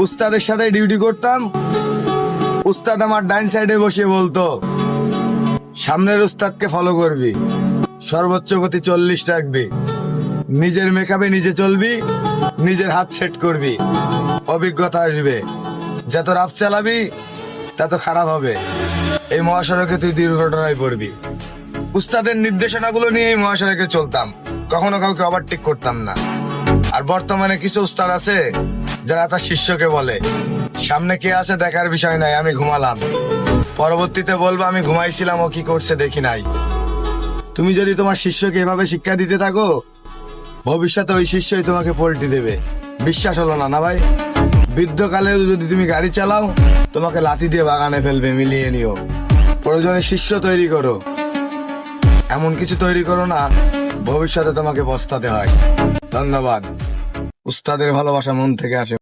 উস্তাদের সাথে ডিউটি করতাম। উস্তাদ আমার ডাইন সাইডে বসে বলতো, সামনের উস্তাদকে ফলো করবি, সর্বোচ্চ গতি 40 রাখবি, নিজের মেকআপে নিজে চলবি, নিজের হাত সেট করবি, অভিজ্ঞতা আসবে। যত রাফ চালাবি তত খারাপ হবে, এই মহাসড়কে তুই দুর্ঘটনায় পড়বি। উস্তাদের নির্দেশনাগুলো নিয়ে এই মহাসড়কে চলতাম, কখনো কাউকে ওভারটেক করতাম না। আর বর্তমানে কিছু উস্তাদ আছে যারা তার শিষ্যকে বলে, সামনে কে আছে দেখার বিষয় নাই, আমি ঘুমালাম, পরবর্তীতে বলবো আমি ঘুমাইছিলাম, ও কি করছে দেখি নাই। তুমি যদি তোমার শিষ্যকে এভাবে শিক্ষা দিতে থাকো, ভবিষ্যতে ওই শিষ্যই তোমাকে পল্টি দেবে। বিশ্বাস হলো না না ভাই? বৃদ্ধকালে যদি তুমি গাড়ি চালাও, তোমাকে লাথি দিয়ে বাগানে ফেলবে, মিলিয়ে নিও। প্রয়োজনে শিষ্য তৈরি করো, এমন কিছু তৈরি করো না ভবিষ্যতে তোমাকে পস্তাতে হয়। ধন্যবাদ। উস্তাদের ভালোবাসা মন থেকে আসে।